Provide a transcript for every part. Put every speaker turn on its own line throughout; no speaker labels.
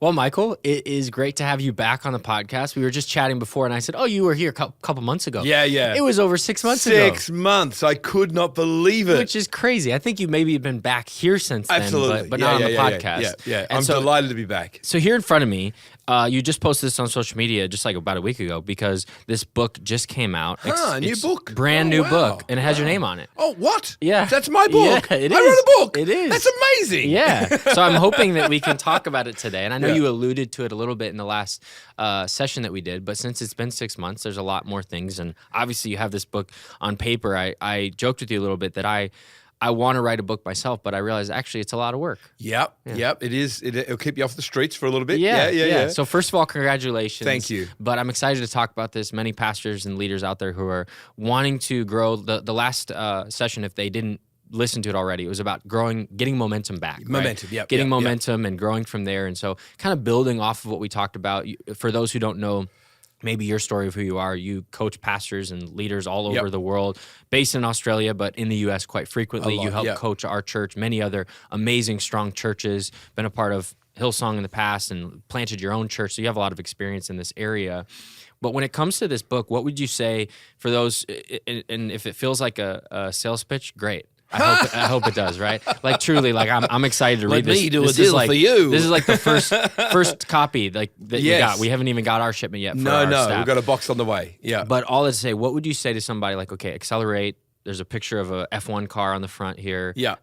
Well, Michael, it is great to have you back on the podcast. We were just chatting before, and I said, you were here a couple months ago.
Yeah.
It was over 6 months ago.
6 months. I could not believe it.
Which is crazy. I think you maybe have been back here since
Absolutely.
then, but not on the podcast.
Yeah.
And
I'm delighted to be back.
So here in front of me, you just posted this on social media just like about a week ago because this book just came out.
A new book.
Brand new book, and it has your name on it.
Oh, what?
Yeah.
That's my book.
Yeah, it
I
is.
wrote a book.
It is.
That's amazing.
Yeah. So I'm hoping that we can talk about it today. And I know
Yeah.
you alluded to it a little bit in the last session that we did, but since it's been 6 months, there's a lot more things. And obviously you have this book on paper. I joked with you a little bit that I want to write a book myself, but I realized actually it's a lot of work.
Yep. It is. It'll keep you off the streets for a little bit.
Yeah. So first of all, congratulations.
Thank you.
But I'm excited to talk about this. Many pastors and leaders out there who are wanting to grow. The last session, if they didn't listen to it already, it was about getting momentum back.
Momentum,
right? Getting momentum and growing from there. And so kind of building off of what we talked about. For those who don't know, maybe your story of who you are. You coach pastors and leaders all over the world, based in Australia, but in the U.S. quite frequently. You help coach our church, many other amazing, strong churches, been a part of Hillsong in the past and planted your own church. So you have a lot of experience in this area. But when it comes to this book, what would you say for those, and if it feels like a sales pitch, great. I hope it does, right? Like truly, like I'm excited to read this.
Let me do a
this
deal
is like,
for you.
This is like the first copy that you got. We haven't even got our shipment yet. For our staff.
We've got a box on the way. Yeah.
But all that to say, what would you say to somebody like, okay, Accelerate? There's a picture of a F1 car on the front here.
Yeah.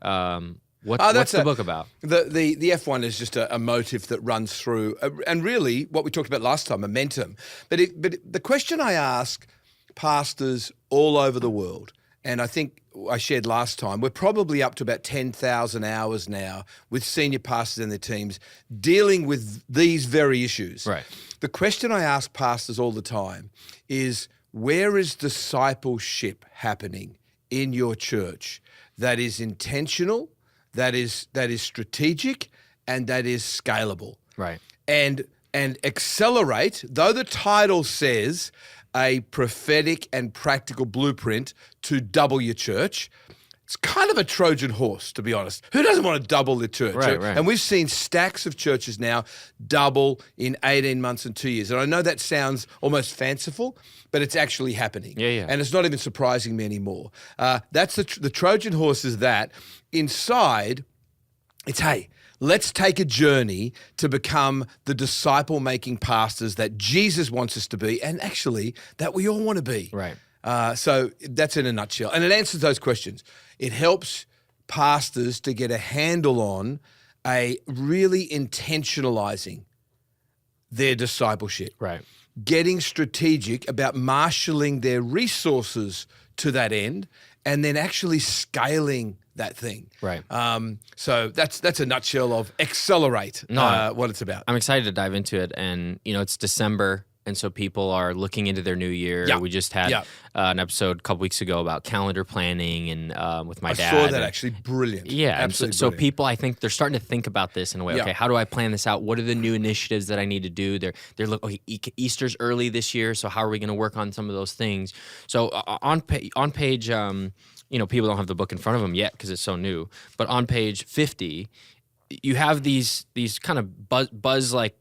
What's the book about?
The F1 is just a motive that runs through, and really what we talked about last time, momentum. But the question I ask pastors all over the world, and I think I shared last time, we're probably up to about 10,000 hours now with senior pastors and their teams dealing with these very issues.
Right.
The question I ask pastors all the time is, where is discipleship happening in your church that is intentional, that is strategic, and that is scalable?
Right.
And Accelerate, though the title says a prophetic and practical blueprint to double your church, it's kind of a Trojan horse, to be honest. Who doesn't want to double their church?
Right.
And we've seen stacks of churches now double in 18 months and 2 years. And I know that sounds almost fanciful, but it's actually happening.
Yeah.
And it's not even surprising me anymore. That's the Trojan horse is that. Inside, it's, hey, let's take a journey to become the disciple-making pastors that Jesus wants us to be, and actually that we all want to be.
Right.
So that's in a nutshell. And it answers those questions. It helps pastors to get a handle on a really intentionalizing their discipleship.
Right.
Getting strategic about marshalling their resources to that end, and then actually scaling that thing.
Right.
So that's a nutshell of Accelerate, what it's about.
I'm excited to dive into it. And, it's December, and so people are looking into their new year.
Yeah.
We just had an episode a couple weeks ago about calendar planning and with my dad.
I saw that actually. Brilliant.
Yeah.
Absolutely
So
brilliant.
people, I think they're starting to think about this in a way.
Yeah.
Okay, how do I plan this out? What are the new initiatives that I need to do? They're looking, okay, Easter's early this year, so how are we going to work on some of those things? So on page, people don't have the book in front of them yet because it's so new, but on page 50, you have these kind of buzz like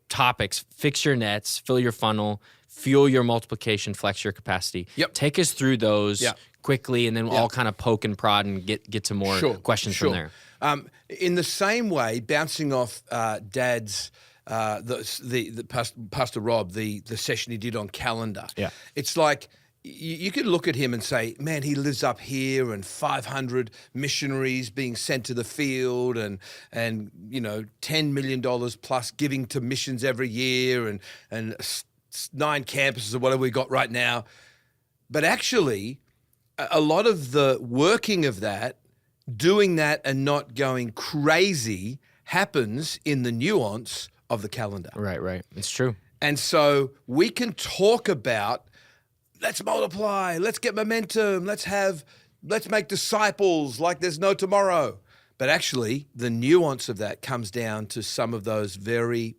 topics: fix your nets, fill your funnel, fuel your multiplication, flex your capacity.
Yep.
Take us through those quickly, and then we'll all kind of poke and prod and get to more questions from there.
In the same way, bouncing off Dad's Pastor Rob, the session he did on calendar. Yeah. It's like you could look at him and say, man, he lives up here, and 500 missionaries being sent to the field, and $10 million plus giving to missions every year, and 9 campuses or whatever we got right now. But actually, a lot of the working of that, doing that and not going crazy, happens in the nuance of the calendar.
Right. It's true.
And so we can talk about, let's multiply, let's get momentum, let's make disciples like there's no tomorrow. But actually, the nuance of that comes down to some of those really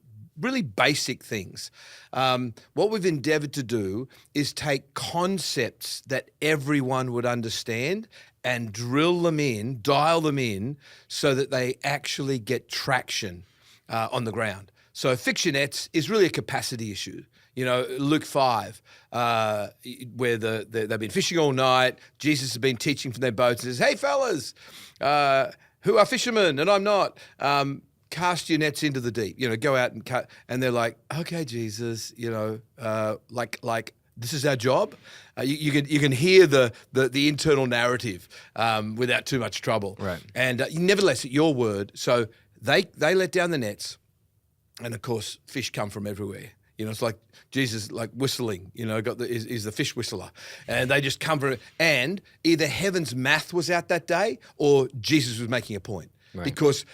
basic things. What we've endeavored to do is take concepts that everyone would understand and dial them in, so that they actually get traction on the ground. So fix your nets is really a capacity issue. You know, Luke 5, where they've been fishing all night. Jesus has been teaching from their boats and says, hey, fellas, who are fishermen and I'm not, cast your nets into the deep. You know, go out and cut. And they're like, okay, Jesus, you know, like this is our job. You can hear the internal narrative without too much trouble.
Right.
And nevertheless, at your word. So they let down the nets. And of course, fish come from everywhere. You know, it's like Jesus, like whistling. You know, is the fish whistler, and they just come from. And either heaven's math was out that day, or Jesus was making a point, because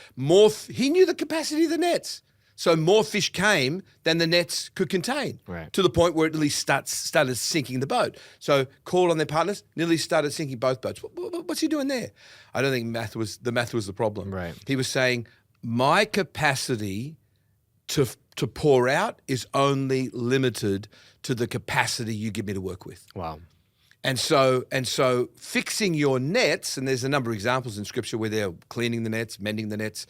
he knew the capacity of the nets. So more fish came than the nets could contain, to the point where it nearly started sinking the boat. So called on their partners, nearly started sinking both boats. What's he doing there? I don't think the math was the problem.
Right.
He was saying, my capacity to pour out is only limited to the capacity you give me to work with.
Wow.
And so fixing your nets, and there's a number of examples in Scripture where they're cleaning the nets, mending the nets,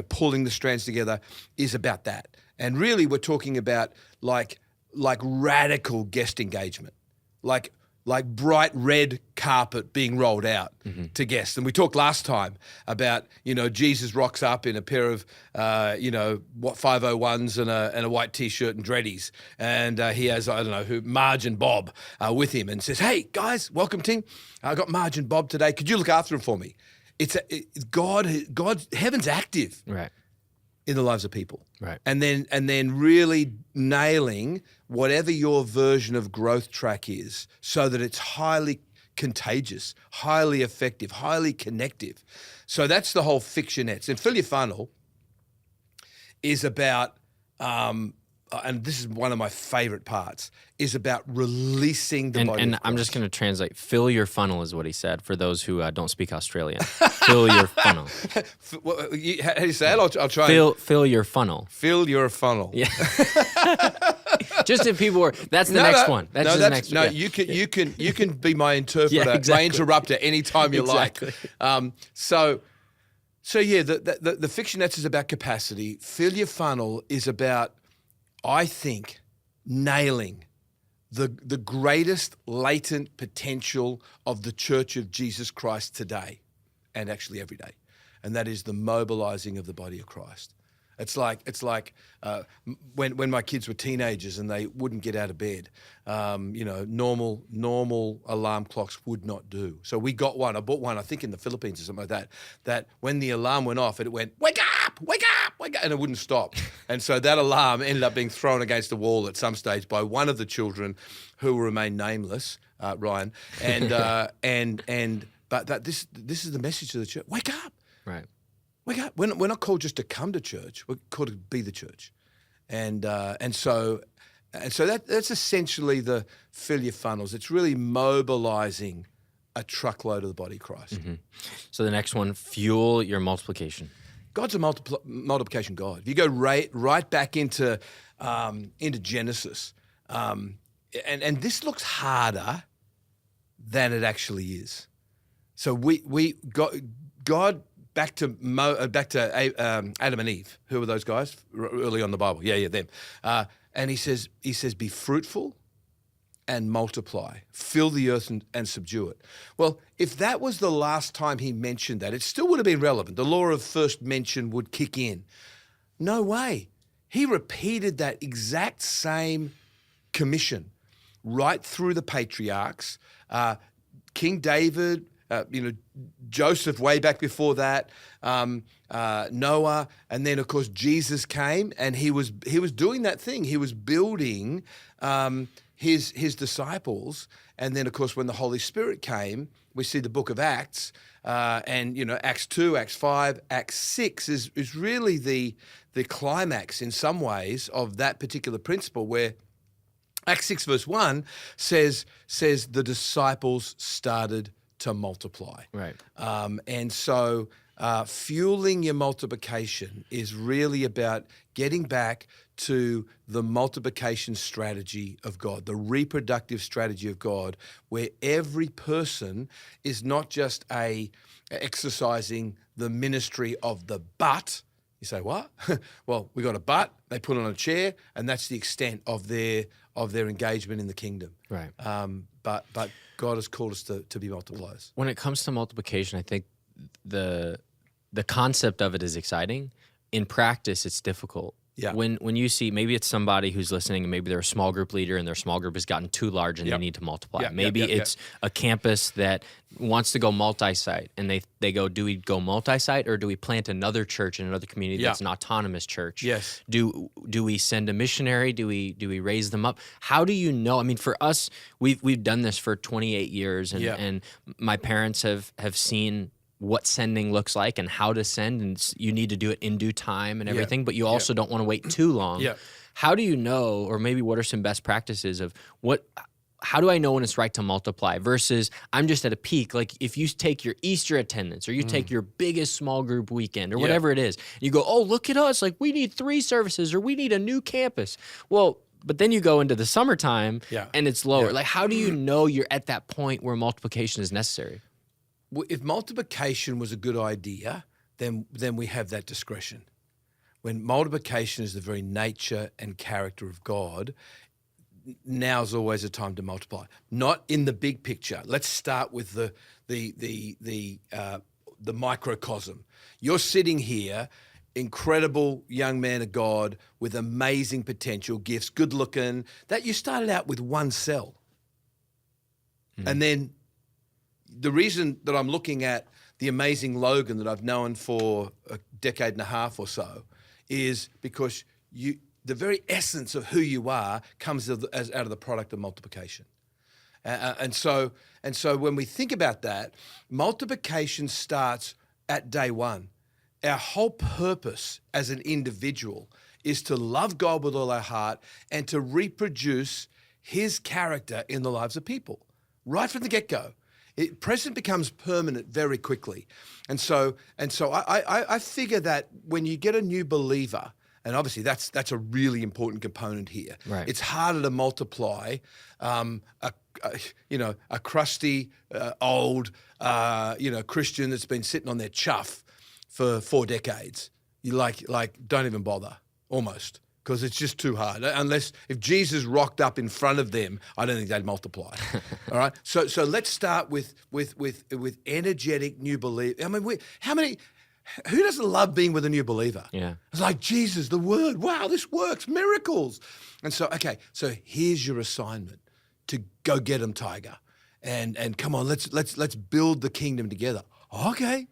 pulling the strands together, is about that. And really we're talking about like radical guest engagement, like bright red carpet being rolled out to guests. And we talked last time about, Jesus rocks up in a pair of, 501s and a white T-shirt and dreadies. And he has, Marge and Bob with him, and says, hey, guys, welcome, team. I got Marge and Bob today. Could you look after them for me? Heaven's active.
Right.
In the lives of people.
Right.
And then really nailing whatever your version of growth track is, so that it's highly contagious, highly effective, highly connective. So that's the whole fix your nets. And fill your funnel is about, and this is one of my favorite parts, is about releasing the body.
And I'm just going to translate. Fill your funnel is what he said for those who don't speak Australian. Fill your funnel.
How do you say it? I'll try.
Fill your funnel.
Fill your funnel.
Yeah. Just if people were. That's the next one. That's the next one.
You can be my interpreter, my interrupter anytime you like. So the fiction nets is about capacity. Fill your funnel is about, I think, nailing the greatest latent potential of the Church of Jesus Christ today, and actually every day, and that is the mobilizing of the body of Christ. It's like when my kids were teenagers and they wouldn't get out of bed. Normal alarm clocks would not do. So we got one. I bought one, I think in the Philippines or something like that. That when the alarm went off, it went, wake up, wake up, wake up, and it wouldn't stop. And so that alarm ended up being thrown against the wall at some stage by one of the children, who will remain nameless, Ryan. But this is the message to the church: wake up,
right.
We're not called just to come to church. We're called to be the church, and so that's essentially the fill your funnels. It's really mobilizing a truckload of the body of Christ.
Mm-hmm. So the next one, fuel your multiplication.
God's a multiplication God. If you go right back into Genesis, and this looks harder than it actually is. So we God. Back to Adam and Eve. Who were those guys early on in the Bible? Yeah, them. And he says, be fruitful and multiply, fill the earth and subdue it. Well, if that was the last time he mentioned that, it still would have been relevant. The law of first mention would kick in. No way. He repeated that exact same commission right through the patriarchs. King David, Joseph way back before that, Noah, and then of course Jesus came, and he was doing that thing. He was building his disciples, and then of course when the Holy Spirit came, we see the book of Acts, and Acts 2, Acts 5, Acts 6 is really the climax in some ways of that particular principle, where Acts 6 verse 1 says the disciples started to multiply.
Right.
And so fueling your multiplication is really about getting back to the multiplication strategy of God, the reproductive strategy of God, where every person is not just exercising the ministry of the butt, You say, what? Well, we got a butt, they put it on a chair, and that's the extent of their engagement in the kingdom.
Right.
But God has called us to be multipliers.
When it comes to multiplication, I think the concept of it is exciting. In practice, it's difficult.
Yeah.
When you see, maybe it's somebody who's listening and maybe they're a small group leader and their small group has gotten too large and they need to multiply. Maybe it's a campus that wants to go multi-site and they go, do we go multi-site or do we plant another church in another community that's an autonomous church?
Yes.
Do we send a missionary? Do we raise them up? How do you know? I mean, for us, we've done this for 28 years and my parents have seen what sending looks like and how to send, and you need to do it in due time and everything, but you also don't want to wait too long. How do you know, or maybe what are some best practices of how do I know when it's right to multiply versus I'm just at a peak? Like if you take your Easter attendance or you take your biggest small group weekend or whatever it is, you go, oh, look at us, like we need 3 services or we need a new campus. Well, but then you go into the summertime and it's lower. Like how do you know you're at that point where multiplication is necessary?
If multiplication was a good idea, then we have that discretion. When multiplication is the very nature and character of God, now's always a time to multiply. Not in the big picture. Let's start with the microcosm. You're sitting here, incredible young man of God with amazing potential, gifts, good looking. That you started out with 1 cell, and then. The reason that I'm looking at the amazing Logan that I've known for a decade and a half or so is because the very essence of who you are comes out of the product of multiplication. And so when we think about that, multiplication starts at day one. Our whole purpose as an individual is to love God with all our heart and to reproduce his character in the lives of people right from the get-go. Present becomes permanent very quickly. And so I figure that when you get a new believer, and obviously that's a really important component here.
Right.
It's harder to multiply a crusty, old, Christian that's been sitting on their chuff for 4 decades. You like don't even bother, almost. Because it's just too hard. Unless if Jesus rocked up in front of them, I don't think they'd multiply. All right. So let's start with energetic new believers. I mean, who doesn't love being with a new believer?
Yeah.
It's like Jesus, the Word. Wow, this works, miracles. And so so here's your assignment to go get them, Tiger, and come on, let's build the kingdom together. Okay.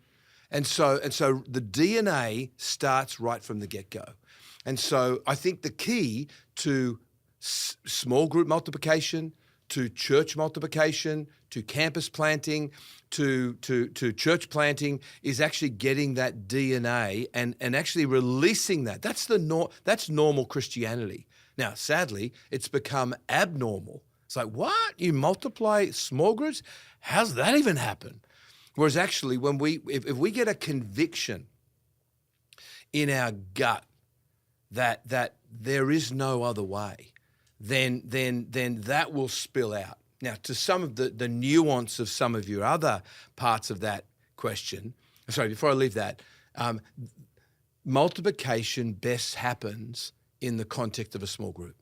And so the DNA starts right from the get-go. And so I think the key to small group multiplication, to church multiplication, to campus planting, to church planting is actually getting that DNA and actually releasing that. That's normal Christianity. Now, sadly, it's become abnormal. It's like, what? You multiply small groups? How's that even happen? Whereas actually, if we get a conviction in our gut that there is no other way, then that will spill out. Now, to some of the nuance of some of your other parts of that question, sorry, before I leave that, multiplication best happens in the context of a small group.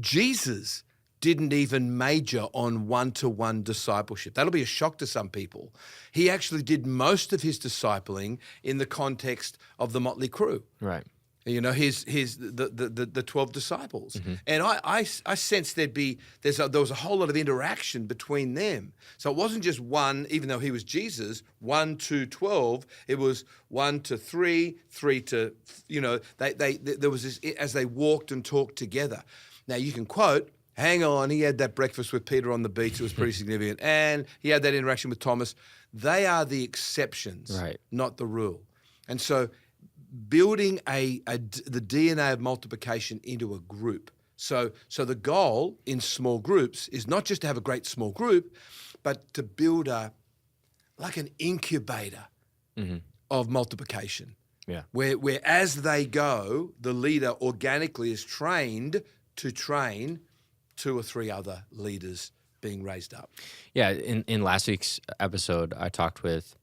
Jesus didn't even major on one-to-one discipleship. That'll be a shock to some people. He actually did most of his discipling in the context of the motley crew.
Right.
The 12 disciples.
Mm-hmm.
And I sensed there was a whole lot of interaction between them. So it wasn't just one, even though he was Jesus, 1 to 12. It was 1 to 3, 3 to, there was this, as they walked and talked together. Now you can quote, hang on, he had that breakfast with Peter on the beach. It was pretty significant. And he had that interaction with Thomas. They are the exceptions,
right,
not the rule. And so building the DNA of multiplication into a group. So the goal in small groups is not just to have a great small group, but to build like an incubator of multiplication.
Yeah.
Where as they go, the leader organically is trained to train 2 or 3 other leaders being raised up.
Yeah. In last week's episode, I talked with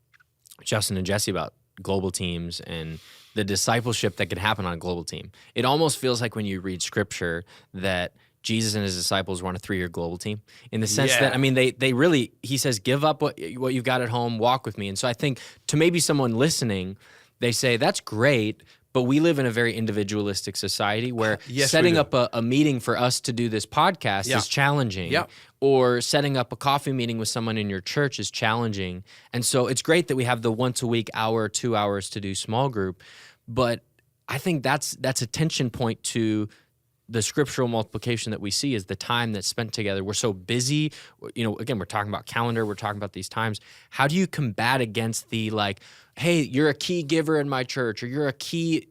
Justin and Jesse about global teams and the discipleship that could happen on a global team. It almost feels like when you read scripture that Jesus and his disciples were on a 3-year global team, in the sense that, I mean, they really, he says, give up what you've got at home, walk with me. And so I think to maybe someone listening, they say, that's great, but we live in a very individualistic society where setting up a meeting for us to do this podcast is challenging, or setting up a coffee meeting with someone in your church is challenging. And so it's great that we have the once a week hour, 2 hours to do small group, but I think that's a tension point to the scriptural multiplication that we see is the time that's spent together. We're so busy. You know, again, we're talking about calendar. We're talking about these times. How do you combat against the like, hey, you're a key giver in my church, or you're a key,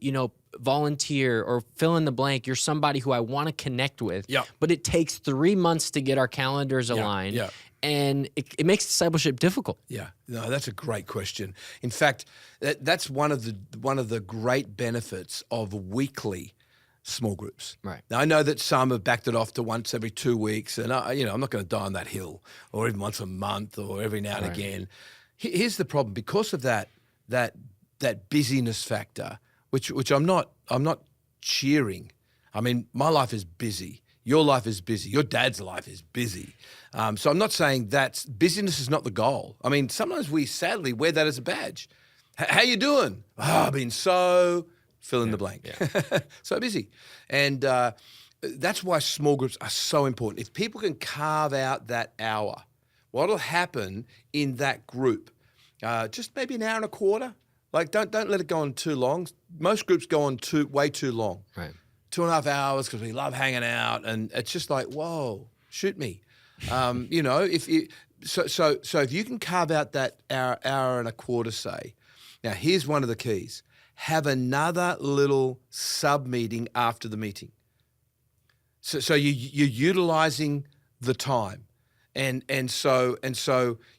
volunteer, or fill in the blank. You're somebody who I want to connect with. But it takes 3 months to get our calendars aligned. And it makes discipleship difficult.
No, that's a great question. In fact, that's one of the great benefits of weekly small groups.
Right.
Now, I know that some have backed it off to once every 2 weeks, and I'm not going to die on that hill, or even once a month, or every now and again. Here's the problem: because of that busyness factor, which I'm not cheering. I mean, my life is busy. Your life is busy. Your dad's life is busy. So I'm not saying that busyness is not the goal. I mean, sometimes we sadly wear that as a badge. How you doing? I've been so fill in the blank. So busy. And that's why small groups are so important. If people can carve out that hour, what'll happen in that group? Just maybe an hour and a quarter. Like, don't let it go on too long. Most groups go on way too long.
Right.
2.5 hours because we love hanging out, and it's just like, whoa, shoot me. If you can carve out that hour and a quarter, say. Now, here's one of the keys. Have another little sub-meeting after the meeting. So you're utilizing the time. And so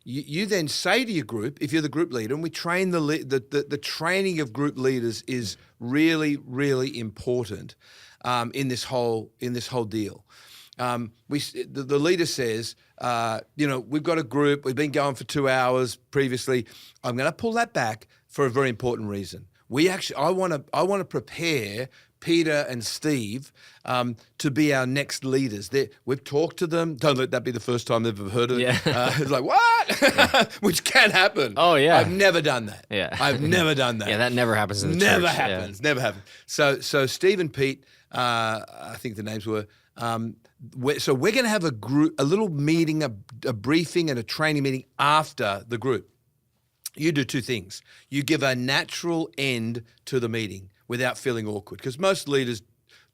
you then say to your group, if you're the group leader, and we train the training of group leaders is really, really important in this whole deal. The leader says, we've got a group, we've been going for 2 hours previously. I'm going to pull that back for a very important reason. I want to prepare Peter and Steve to be our next leaders. We've talked to them. Don't let that be the first time they've ever heard of it. It's like, what? Which can happen.
Oh, yeah.
I've never done that. I've never done that.
That never happens in the church.
Never happens. Never happens. So Steve and Pete, I think the names were, so we're going to have a little meeting, a briefing and a training meeting after the group. You do two things. You give a natural end to the meeting without feeling awkward, because most leaders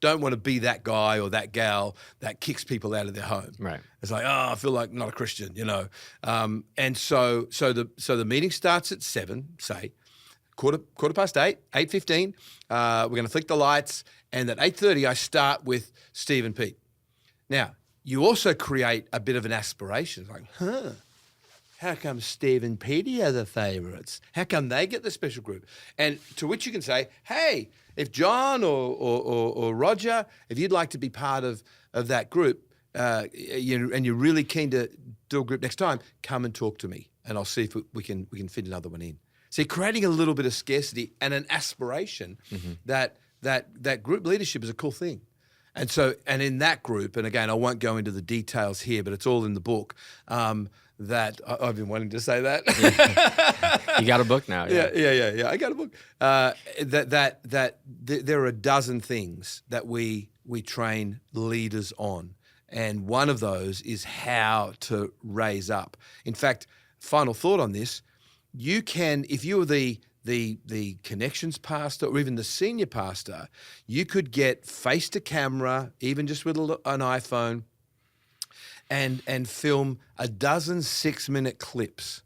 don't want to be that guy or that gal that kicks people out of their home.
Right.
It's like, I feel like I'm not a Christian, And so the meeting starts at 7, say, quarter past 8, 8:15. We're going to flick the lights, and at 8:30 I start with Steve and Pete. Now, you also create a bit of an aspiration, like, how come Steve and Petey are the favourites? How come they get the special group? And to which you can say, hey, if John or Roger, if you'd like to be part of that group, and you're really keen to do a group next time, come and talk to me, and I'll see if we can fit another one in. So you're creating a little bit of scarcity and an aspiration that group leadership is a cool thing. And in that group, and again, I won't go into the details here, but it's all in the book. That I've been wanting to say that.
You got a book now.
Yeah. I got a book. There are a dozen things that we train leaders on, and one of those is how to raise up. In fact, final thought on this: you can, if you were the connections pastor or even the senior pastor, you could get face to camera, even just with an iPhone, and film a dozen 6-minute clips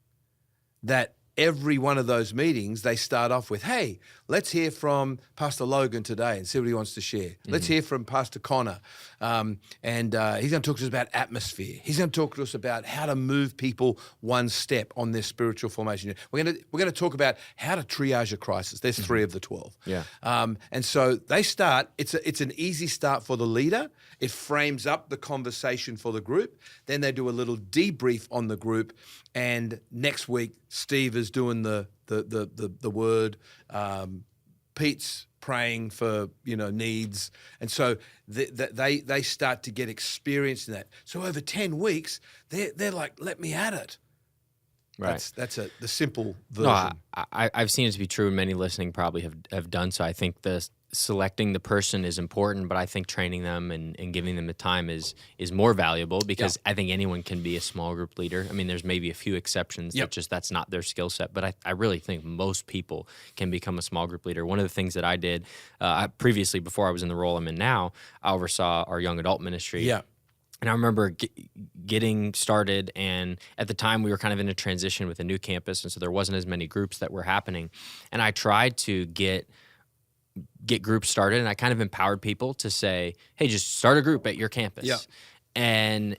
that every one of those meetings, they start off with, hey, let's hear from Pastor Logan today and see what he wants to share. Mm-hmm. Let's hear from Pastor Connor. And he's going to talk to us about atmosphere. He's going to talk to us about how to move people one step on their spiritual formation. We're going to talk about how to triage a crisis. There's 3 of the 12.
Yeah.
And so they start, it's an easy start for the leader. It frames up the conversation for the group. Then they do a little debrief on the group. And next week, Steve is doing the word. Pete's praying for needs, and so they start to get experience in that. So over 10 weeks, they're like, let me at it.
Right.
That's the simple version.
No, I've seen it to be true, and many listening probably have done so. I think selecting the person is important, but I think training them and giving them the time is more valuable, because I think anyone can be a small group leader. I mean, there's maybe a few exceptions that that's not their skill set, but I really think most people can become a small group leader. One of the things that I did previously, before I was in the role I'm in now, I oversaw our young adult ministry.
Yeah.
And I remember getting started, and at the time we were kind of in a transition with a new campus, and so there wasn't as many groups that were happening. And I tried to get groups started, and I kind of empowered people to say, hey, just start a group at your campus.
Yeah.
And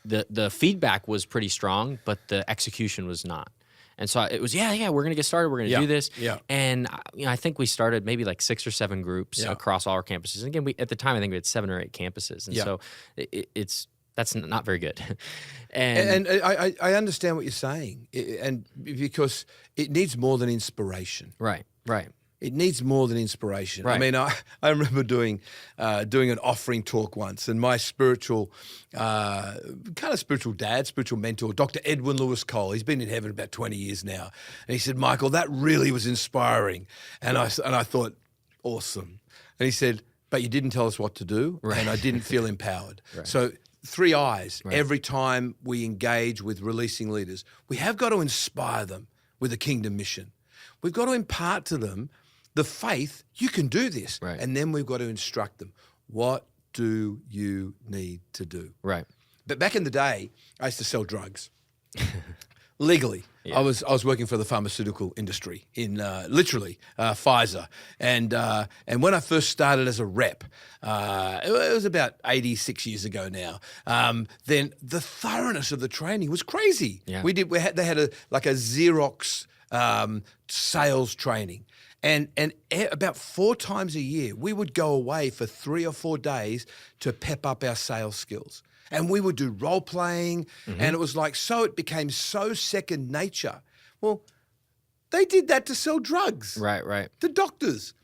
the feedback was pretty strong, but the execution was not. And so it was, we're going to get started. We're going to do this.
Yeah.
And I think we started maybe like 6 or 7 groups across all our campuses. And again, at the time, I think we had 7 or 8 campuses. And so that's not very good.
And I understand what you're saying, and because it needs more than inspiration.
Right.
It needs more than inspiration.
Right.
I mean, I remember doing an offering talk once, and my spiritual dad, spiritual mentor, Dr. Edwin Lewis Cole, he's been in heaven about 20 years now, and he said, Michael, that really was inspiring. And I thought, awesome. And he said, but you didn't tell us what to do, and I didn't feel empowered. Right. So 3 I's, every time we engage with releasing leaders, we have got to inspire them with a kingdom mission. We've got to impart to them the faith, you can do this.
Right.
And then we've got to instruct them. What do you need to do?
Right.
But back in the day, I used to sell drugs legally. Yeah. I was working for the pharmaceutical industry in literally Pfizer. And when I first started as a rep, it was about 86 years ago now, then the thoroughness of the training was crazy.
Yeah.
They had a Xerox sales training. And about 4 times a year, we would go away for 3 or 4 days to pep up our sales skills. And we would do role playing, and it was like, so it became so second nature. Well, they did that to sell drugs.
Right.
The doctors.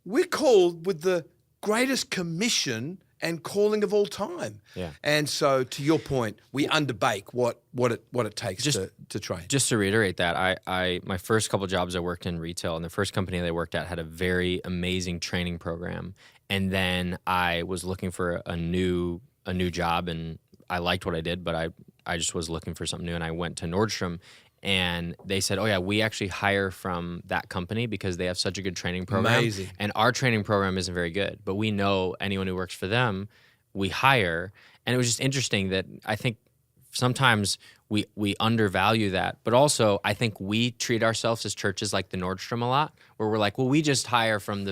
We're called with the greatest commission and calling of all time.
Yeah.
And so, to your point, we underbake what it takes to train.
Just to reiterate that, my first couple jobs I worked in retail, and the first company that I worked at had a very amazing training program. And then I was looking for a new job, and I liked what I did, but I just was looking for something new, and I went to Nordstrom. And they said, oh, yeah, we actually hire from that company because they have such a good training program.
Amazing.
And our training program isn't very good. But we know anyone who works for them, we hire. And it was just interesting that I think sometimes we undervalue that. But also, I think we treat ourselves as churches like the Nordstrom a lot, where we're like, well, we just hire from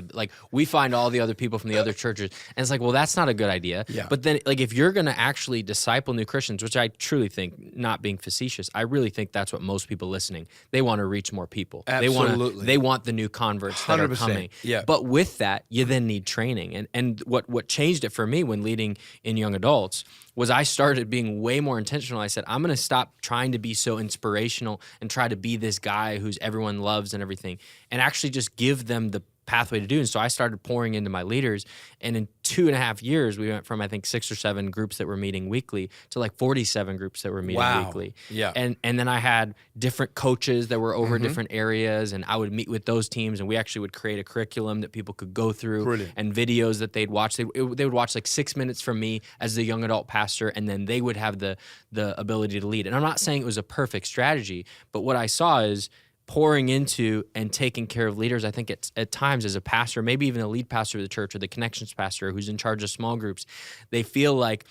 we find all the other people from the other churches. And it's like, well, that's not a good idea.
Yeah.
But then, if you're going to actually disciple new Christians, which I truly think, not being facetious, I really think that's what most people listening, they want to reach more people.
Absolutely.
They want the new converts that are coming.
Yeah.
But with that, you then need training. And what changed it for me when leading in young adults was I started being way more intentional. I said, I'm going to stop trying to be so inspirational and try to be this guy who's everyone loves and everything, and actually just give them the pathway to do. And so I started pouring into my leaders, and in 2.5 years, we went from, I think, 6 or 7 groups that were meeting weekly to 47 groups that were meeting weekly.
Yeah.
And then I had different coaches that were over different areas, and I would meet with those teams, and we actually would create a curriculum that people could go through.
Brilliant.
And videos that they'd watch. They would watch 6 minutes from me as the young adult pastor, and then they would have the ability to lead. And I'm not saying it was a perfect strategy, but what I saw is pouring into and taking care of leaders. I think at times as a pastor, maybe even the lead pastor of the church or the connections pastor who's in charge of small groups, they feel like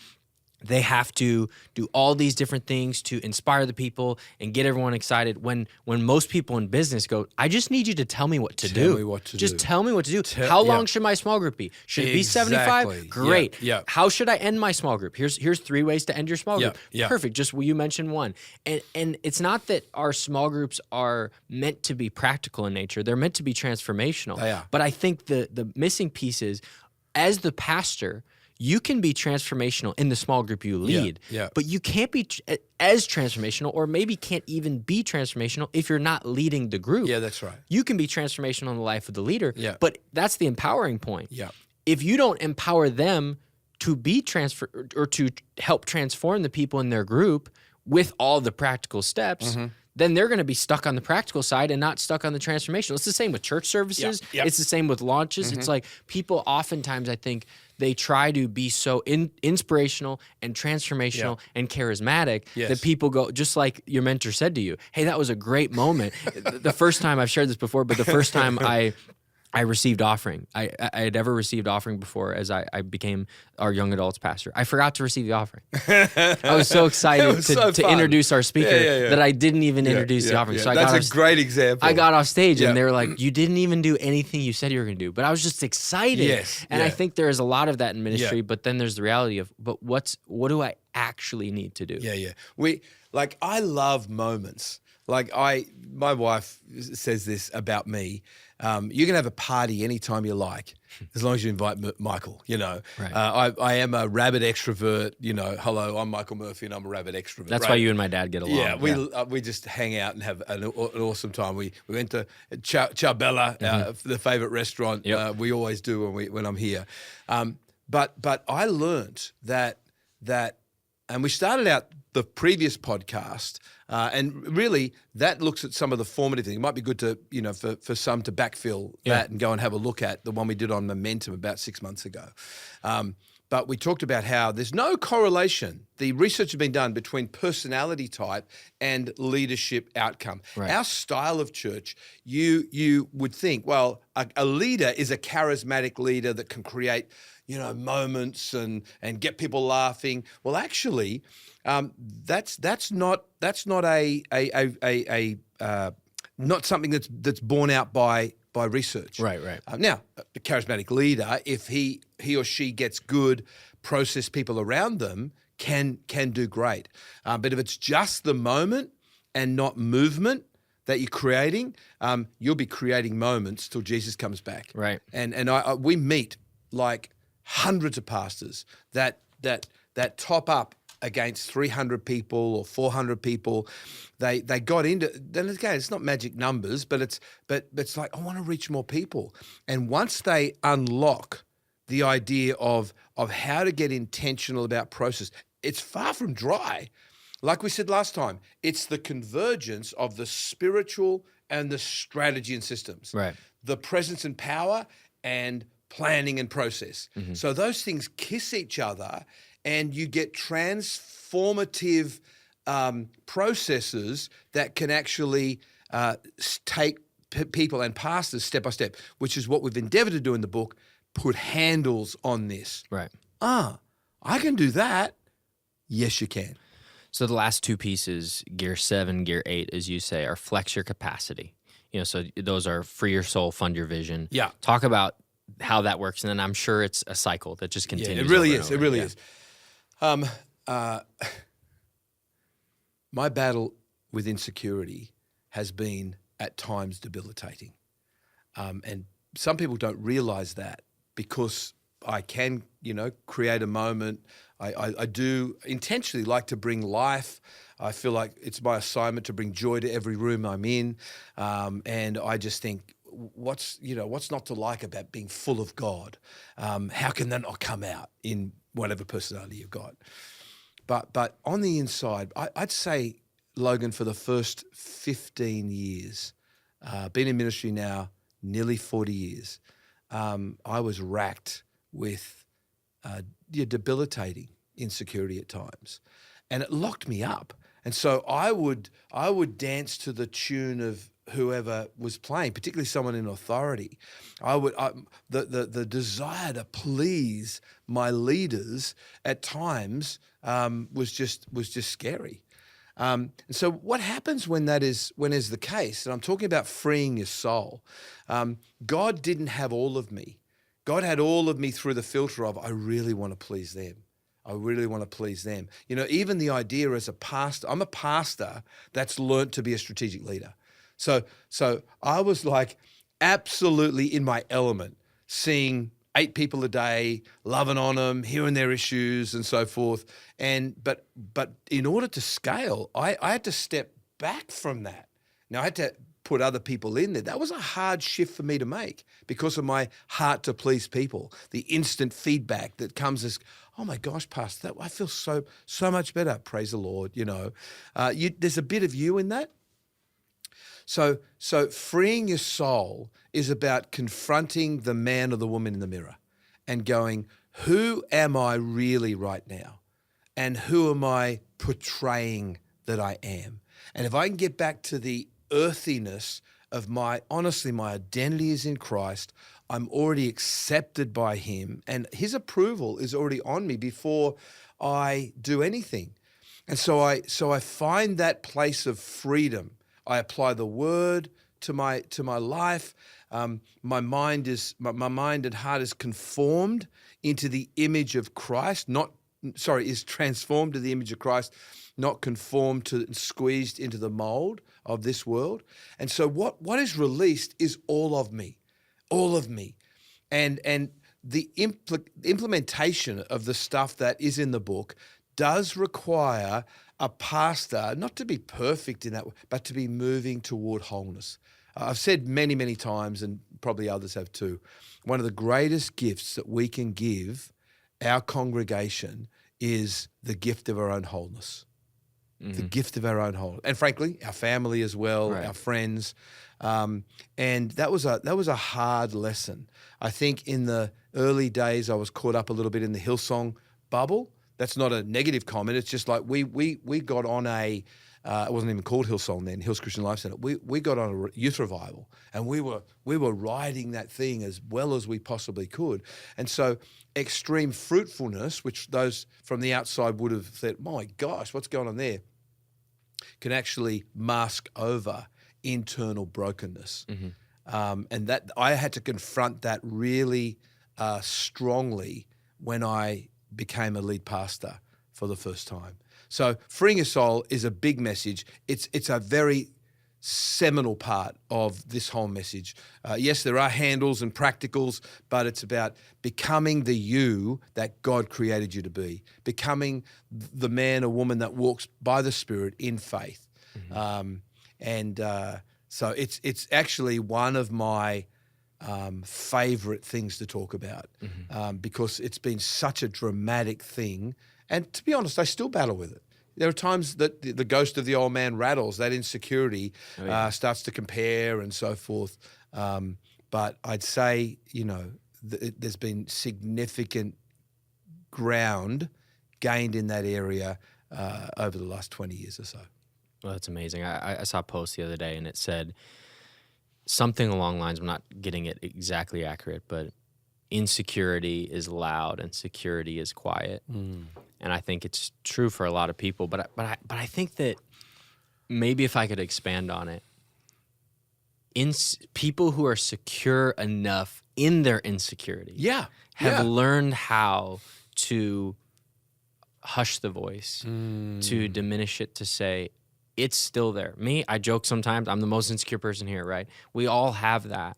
they have to do all these different things to inspire the people and get everyone excited. When most people in business go, I just need you to tell me what to do.
Tell me what to do.
Just tell me what to do. How long should my small group be? Should it be 75? Great.
Yeah.
How should I end my small group? Here's 3 ways to end your small group.
Yeah.
Perfect. Just you mentioned one. And it's not that our small groups are meant to be practical in nature. They're meant to be transformational.
They are.
But I think the missing piece is, as the pastor, you can be transformational in the small group you lead,
yeah.
but you can't be as transformational, or maybe can't even be transformational if you're not leading the group.
Yeah, that's right.
You can be transformational in the life of the leader, but that's the empowering point.
Yeah.
If you don't empower them to be or to help transform the people in their group with all the practical steps, then they're going to be stuck on the practical side and not stuck on the transformational. It's the same with church services. It's the same with launches. It's like people oftentimes, I think, they try to be so inspirational and transformational and charismatic that people go, just like your mentor said to you, hey, that was a great moment. The first time, I've shared this before, but the first time I received offering. I had ever received offering before as I became our young adults pastor. I forgot to receive the offering. I was so excited to introduce our speaker that I didn't even introduce the offering. So
that's a great example.
I got off stage and they were like, you didn't even do anything you said you were going to do. But I was just excited. And I think there is a lot of that in ministry, but then there's the reality of, but what do I actually need to do?
I love moments. My wife says this about me. You can have a party anytime you like, as long as you invite Michael, Right. I am a rabid extrovert, hello, I'm Michael Murphy and I'm a rabid extrovert.
That's why you and my dad get along.
Yeah, we just hang out and have an awesome time. We went to Ciao Bella, the favorite restaurant. We always do when I'm here. But I learned that, and we started out the previous podcast, and really that looks at some of the formative things. It might be good to, for some to backfill that and go and have a look at the one we did on momentum about 6 months ago. But we talked about how there's no correlation. The research has been done between personality type and leadership outcome. Right. Our style of church, you would think, well, a leader is a charismatic leader that can create, moments and get people laughing. Well, actually, that's not not something that's borne out by research.
Right.
Now, a charismatic leader, if he or she gets good, process people around them, can do great. But if it's just the moment and not movement that you're creating, you'll be creating moments till Jesus comes back.
Right.
And we meet like hundreds of pastors that top up against 300 people or 400 people. They got into, then again, it's not magic numbers, but it's like, I want to reach more people. And once they unlock the idea of how to get intentional about process, it's far from dry. Like we said last time, it's the convergence of the spiritual and the strategy and systems.
Right.
The presence and power and planning and process. Mm-hmm. So those things kiss each other and you get transformative processes that can actually take people and pastors step by step, which is what we've endeavored to do in the book, put handles on this.
Right.
I can do that. Yes, you can.
So the last two pieces, gear 7, gear 8, as you say, are flex your capacity. So those are free your soul, fund your vision.
Yeah.
Talk about how that works, and then I'm sure it's a cycle that just continues.
Yeah, it really is. It really is. My battle with insecurity has been at times debilitating. And some people don't realize that because I can, create a moment. I do intentionally like to bring life. I feel like it's my assignment to bring joy to every room I'm in. And I just think, what's not to like about being full of God? How can that not come out in whatever personality you've got? But on the inside, I'd say, Logan, for the first 15 years, been in ministry now nearly 40 years, I was racked with debilitating insecurity at times, and it locked me up. And so I would dance to the tune of whoever was playing, particularly someone in authority. The desire to please my leaders at times was just scary. And so what happens when that is the case? And I'm talking about freeing your soul. God didn't have all of me. God had all of me through the filter of, I really want to please them. I really want to please them. Even the idea as a pastor, I'm a pastor that's learnt to be a strategic leader. So I was like absolutely in my element, seeing 8 people a day, loving on them, hearing their issues and so forth. But in order to scale, I had to step back from that. Now I had to put other people in there. That was a hard shift for me to make because of my heart to please people. The instant feedback that comes as, oh my gosh, Pastor, I feel so much better. Praise the Lord. There's a bit of you in that. So freeing your soul is about confronting the man or the woman in the mirror and going, who am I really right now? And who am I portraying that I am? And if I can get back to the earthiness of my identity is in Christ, I'm already accepted by him and his approval is already on me before I do anything. And so I find that place of freedom. I apply the word to my life. My mind and heart is conformed into the image of Christ, is transformed to the image of Christ, not conformed to and squeezed into the mold of this world. And so what is released is all of me. And the implementation of the stuff that is in the book does require a pastor not to be perfect in that way, but to be moving toward wholeness. I've said many, many times, and probably others have too, one of the greatest gifts that we can give our congregation is the gift of our own wholeness. Mm-hmm. The gift of our own wholeness. And frankly, our family as well, right. Our friends. And that was a hard lesson. I think in the early days, I was caught up a little bit in the Hillsong bubble. That's not a negative comment. It's just like we got on it wasn't even called Hillsong then, Hills Christian Life Center. We got on a youth revival, and we were riding that thing as well as we possibly could. And so extreme fruitfulness, which those from the outside would have said, my gosh, what's going on there, can actually mask over internal brokenness. Mm-hmm. And that I had to confront that really strongly when I became a lead pastor for the first time. So freeing your soul is a big message. It's a very seminal part of this whole message. Yes, there are handles and practicals, but it's about becoming the you that God created you to be, becoming the man or woman that walks by the Spirit in faith. Mm-hmm. So it's actually one of my favorite things to talk about, mm-hmm. Because it's been such a dramatic thing. And to be honest, I still battle with it. There are times that the ghost of the old man rattles, that insecurity starts to compare and so forth. But I'd say, there's been significant ground gained in that area over the last 20 years or so.
Well, that's amazing. I saw a post the other day and it said something along the lines, I'm not getting it exactly accurate, but insecurity is loud and security is quiet. Mm. And I think it's true for a lot of people, but I think that maybe if I could expand on it, people who are secure enough in their insecurity have learned how to hush the voice, to diminish it, to say, it's still there. Me, I joke sometimes, I'm the most insecure person here, right? We all have that,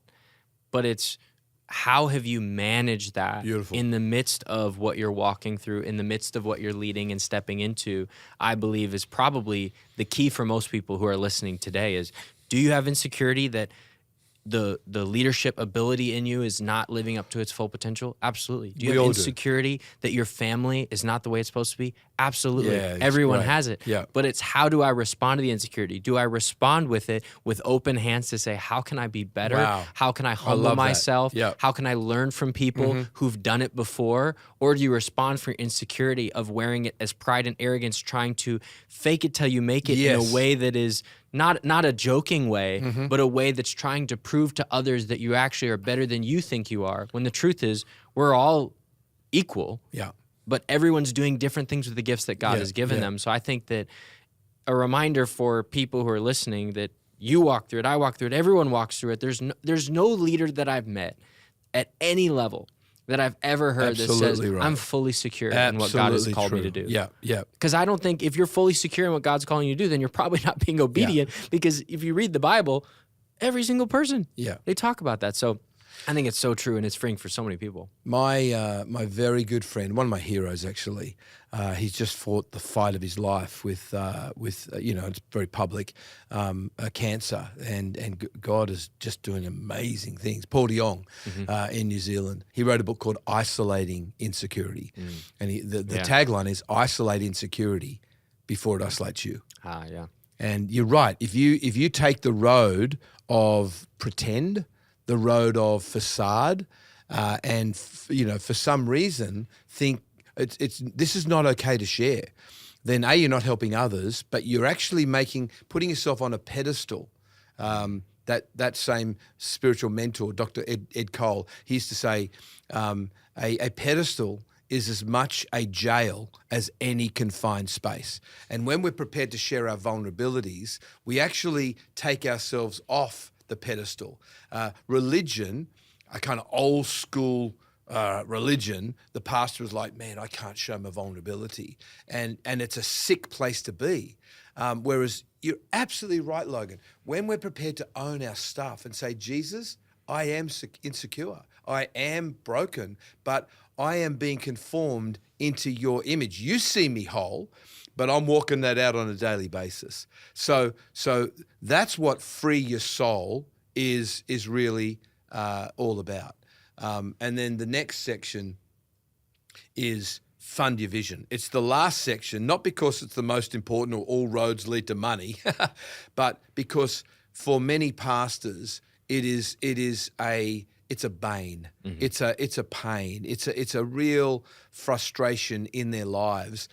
but it's how have you managed that in the midst of what you're walking through, in the midst of what you're leading and stepping into, I believe is probably the key for most people who are listening today is, do you have insecurity that the leadership ability in you is not living up to its full potential? Absolutely. Do you have insecurity that your family is not the way it's supposed to be? Absolutely. Yeah, everyone has it. Yeah. But it's how do I respond to the insecurity? Do I respond with it with open hands to say, how can I be better? Wow. How can I humble myself? Yeah. How can I learn from people who've done it before? Or do you respond for insecurity of wearing it as pride and arrogance, trying to fake it till you make it in a way that is not a joking way, but a way that's trying to prove to others that you actually are better than you think you are, when the truth is we're all equal. Yeah. But everyone's doing different things with the gifts that God has given them. So I think that a reminder for people who are listening that you walk through it, I walk through it, everyone walks through it. There's no leader that I've met at any level that I've ever heard that says, I'm fully secure in what God has called me to do. Yeah, yeah. Because I don't think if you're fully secure in what God's calling you to do, then you're probably not being obedient. Because if you read the Bible, every single person, they talk about that. So I think it's so true, and it's freeing for so many people.
My very good friend, one of my heroes actually, he's just fought the fight of his life with it's very public, cancer, and God is just doing amazing things. Paul de Jong in New Zealand, he wrote a book called Isolating Insecurity, and the tagline is "Isolate insecurity before it isolates you."
Yeah.
And you're right. If you take the road of pretend, the road of facade, and for some reason think this is not okay to share, then you're not helping others, but you're actually putting yourself on a pedestal. That same spiritual mentor, Dr. Ed Cole, he used to say, a pedestal is as much a jail as any confined space. And when we're prepared to share our vulnerabilities, we actually take ourselves off the pedestal. Religion, a kind of old school religion, the pastor is like, man, I can't show my vulnerability. And it's a sick place to be. Whereas you're absolutely right, Logan. When we're prepared to own our stuff and say, Jesus, I am insecure. I am broken, but I am being conformed into your image. You see me whole, but I'm walking that out on a daily basis. So that's what free your soul is really all about. And then the next section is fund your vision. It's the last section, not because it's the most important or all roads lead to money, but because for many pastors, it's a bane. It's a pain. It's a real frustration in their lives.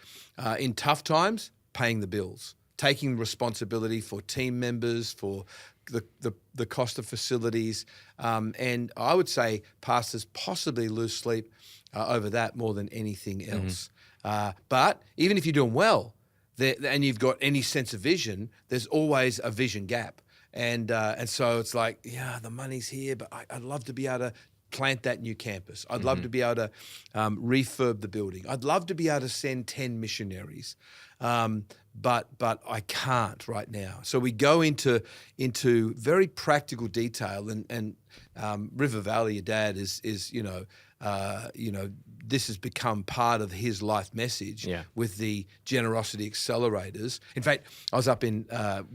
In tough times, paying the bills, taking responsibility for team members, for the cost of facilities, and I would say pastors possibly lose sleep over that more than anything else. But even if you're doing well, and you've got any sense of vision, there's always a vision gap. And so it's like, yeah, the money's here, but I'd love to be able to plant that new campus. I'd love to be able to refurb the building. I'd love to be able to send 10 missionaries, but I can't right now. So we go into very practical detail, and River Valley, your dad is this has become part of his life message with the generosity accelerators. In fact,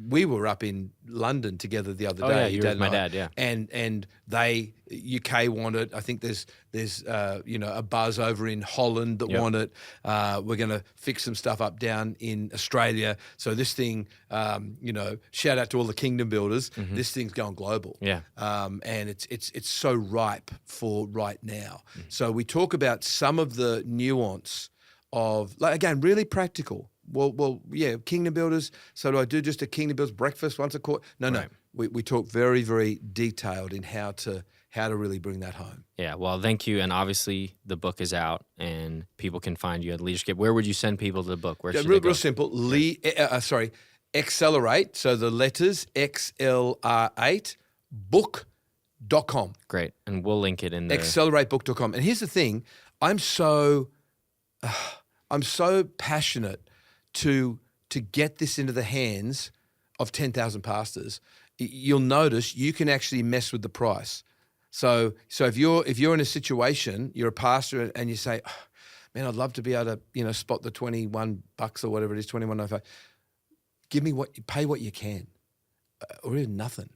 we were up in London together the other day.
Yeah, you were with my dad, yeah.
And they, UK want it. I think there's a buzz over in Holland that want it. We're going to fix some stuff up down in Australia. So this thing, shout out to all the kingdom builders. This thing's going global. Yeah. And it's so ripe for right now. So we talk about some of the nuance of, like, again, really practical. Well, yeah, kingdom builders. So do I do just a kingdom builders breakfast once a quarter? No. We talk very, very detailed in how to really bring that home.
Yeah, well, thank you. And obviously the book is out and people can find you at Leadership. Where would you send people to the book? Where should they go?
Real simple. Accelerate. So the letters XLR8 book.com.
Great. And we'll link it in there.
Accelerate.book.com. And here's the thing. I'm so passionate to get this into the hands of 10,000 pastors. You'll notice you can actually mess with the price. So if you're in a situation, you're a pastor and you say, oh, man, I'd love to be able to, spot the $21 or whatever it is, $21.95. Pay what you can, or even nothing.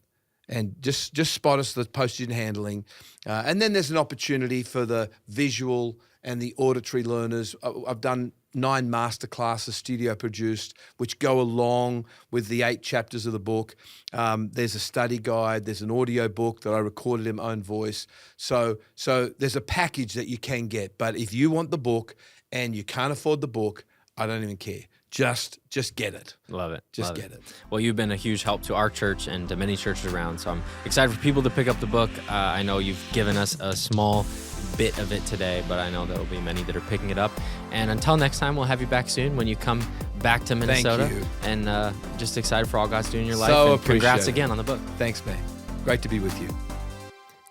And just spot us the postage and handling. And then there's an opportunity for the visual and the auditory learners. I've done 9 masterclasses, studio produced, which go along with the 8 chapters of the book. There's a study guide. There's an audio book that I recorded in my own voice. So there's a package that you can get. But if you want the book and you can't afford the book, I don't even care. Just get it.
Love it.
Just get it.
Well, you've been a huge help to our church and to many churches around. So I'm excited for people to pick up the book. I know you've given us a small bit of it today, but I know there will be many that are picking it up. And until next time, we'll have you back soon when you come back to Minnesota.
Thank you.
And just excited for all God's doing in your life.
So
and congrats again on the book.
Thanks, man. Great to be with you.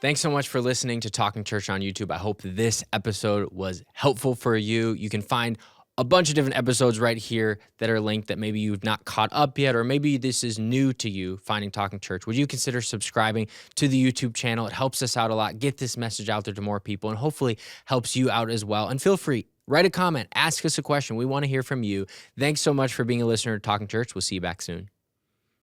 Thanks so much for listening to Talking Church on YouTube. I hope this episode was helpful for you. You can find a bunch of different episodes right here that are linked that maybe you've not caught up yet, or maybe this is new to you, finding Talking Church. Would you consider subscribing to the YouTube channel? It helps us out a lot. Get this message out there to more people and hopefully helps you out as well. And feel free, write a comment, ask us a question. We want to hear from you. Thanks so much for being a listener to Talking Church. We'll see you back soon.